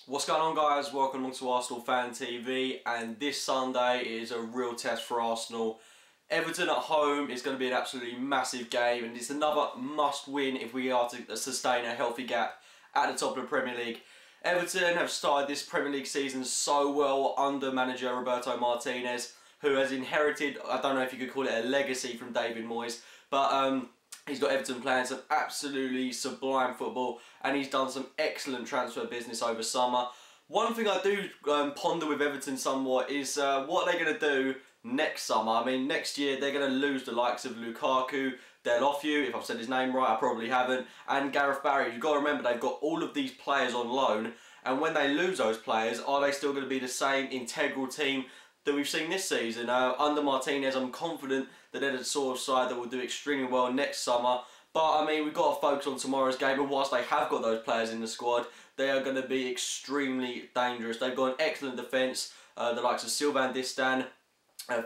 What's going on, guys? Welcome along to Arsenal Fan TV, and this Sunday is a real test for Arsenal. Everton at home is going to be an absolutely massive game, and it's another must-win if we are to sustain a healthy gap at the top of the Premier League. Everton have started this Premier League season so well under manager Roberto Martinez, who has inherited, I don't know if you could call it a legacy from David Moyes, but he's got Everton playing some absolutely sublime football, and he's done some excellent transfer business over summer. One thing I do ponder with Everton somewhat is what are they going to do next summer. I mean, next year they're going to lose the likes of Lukaku, Delofeu, if I've said his name right, I probably haven't, and Gareth Barry. You've got to remember they've got all of these players on loan, and when they lose those players, are they still going to be the same integral team that we've seen this season? Under Martinez, I'm confident that they're the sort of side that will do extremely well next summer. But I mean, we've got to focus on tomorrow's game, and whilst they have got those players in the squad, they are going to be extremely dangerous. They've got an excellent defence, the likes of Sylvain Distin,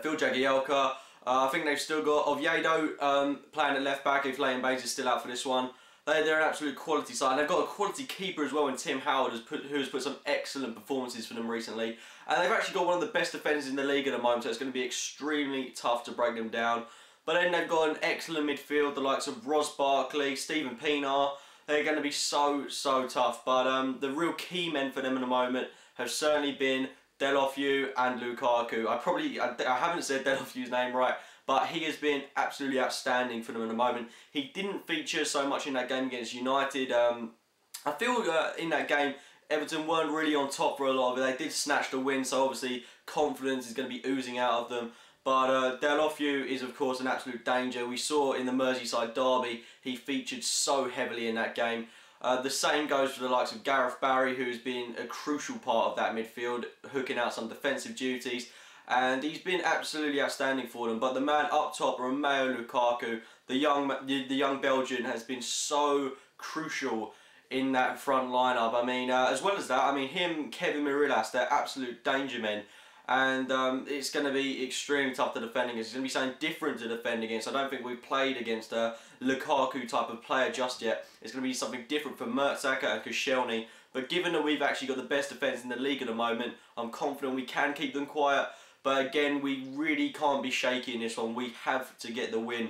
Phil Jagielka. I think they've still got Oviedo playing at left back if Leighton Baines is still out for this one. They're an absolute quality side. And they've got a quality keeper as well in Tim Howard, who has put some excellent performances for them recently. And they've actually got one of the best defenders in the league at the moment, so it's going to be extremely tough to break them down. But then they've got an excellent midfield, the likes of Ross Barkley, Stephen Pienaar. They're going to be so tough. But the real key men for them at the moment have certainly been Delofeu and Lukaku. I haven't said Delofeu's name right, but he has been absolutely outstanding for them at the moment. He didn't feature so much in that game against United. I feel in that game, Everton weren't really on top for a lot of it. They did snatch the win, so obviously confidence is going to be oozing out of them. But Delofeu is, of course, an absolute danger. We saw in the Merseyside derby, he featured so heavily in that game. The same goes for the likes of Gareth Barry, who's been a crucial part of that midfield, hooking out some defensive duties. And he's been absolutely outstanding for them. But the man up top, Romelu Lukaku, the young Belgian, has been so crucial in that front lineup. I mean, as well as that, I mean, him, Kevin Mirillas, they're absolute danger men. And it's going to be extremely tough to defend against. It's going to be something different to defend against. I don't think we've played against a Lukaku type of player just yet. It's going to be something different for Mertesacker and Koscielny. But given that we've actually got the best defence in the league at the moment, I'm confident we can keep them quiet. But again, we really can't be shaky in this one. We have to get the win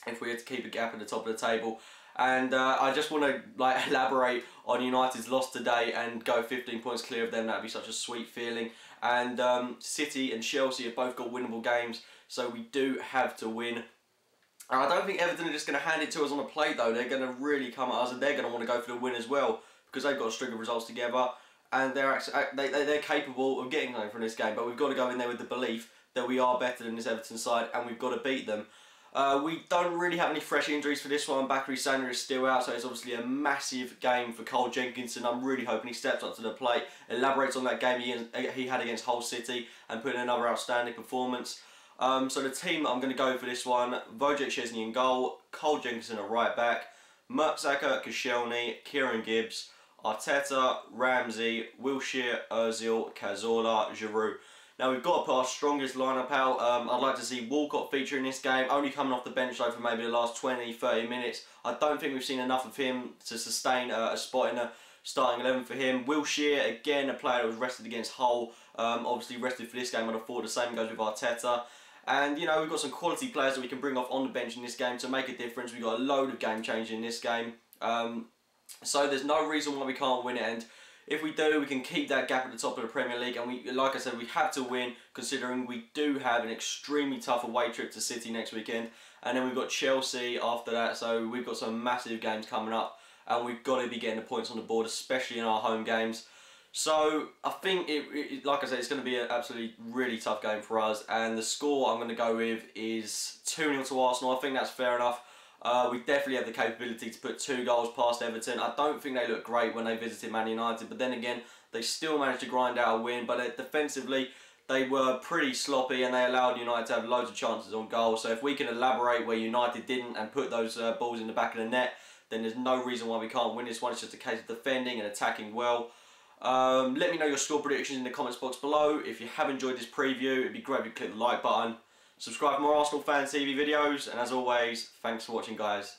if we have to keep a gap at the top of the table. And I just want to elaborate on United's loss today and go 15 points clear of them. That'd be such a sweet feeling. And City and Chelsea have both got winnable games, so we do have to win. And I don't think Everton are just going to hand it to us on a plate, though. They're going to really come at us, and they're going to want to go for the win as well, because they've got a string of results together, and they're capable of getting something from this game. But we've got to go in there with the belief that we are better than this Everton side, and we've got to beat them. We don't really have any fresh injuries for this one. Bakary Sagna is still out, so it's obviously a massive game for Cole Jenkinson. I'm really hoping he steps up to the plate, elaborates on that game he had against Hull City, and put in another outstanding performance. So the team that I'm going to go for this one: Wojciech Szczesny in goal, Cole Jenkinson at right back, Mertesacker, Koscielny, Kieran Gibbs, Arteta, Ramsey, Wilshere, Ozil, Cazorla, Giroud. Now we've got to put our strongest lineup out. I'd like to see Walcott feature in this game, only coming off the bench though for maybe the last 20-30 minutes. I don't think we've seen enough of him to sustain a spot in the starting 11 for him. Wilshere, again, a player that was rested against Hull, obviously rested for this game. I'd have thought the same goes with Arteta. And, you know, we've got some quality players that we can bring off on the bench in this game to make a difference. We've got a load of game changing in this game. So there's no reason why we can't win it. And if we do, we can keep that gap at the top of the Premier League. And we, like I said, we have to win, considering we do have an extremely tough away trip to City next weekend. And then we've got Chelsea after that. So we've got some massive games coming up, and we've got to be getting the points on the board, especially in our home games. So I think, like I said, it's going to be an absolutely really tough game for us. And the score I'm going to go with is 2-0 to Arsenal. I think that's fair enough. We definitely have the capability to put 2 goals past Everton. I don't think they looked great when they visited Man United, but then again, they still managed to grind out a win. But defensively, they were pretty sloppy, and they allowed United to have loads of chances on goal. So if we can elaborate where United didn't and put those balls in the back of the net, then there's no reason why we can't win this one. It's just a case of defending and attacking well. Let me know your score predictions in the comments box below. If you have enjoyed this preview, it'd be great if you click the like button. Subscribe for more Arsenal Fan TV videos, and as always, thanks for watching, guys.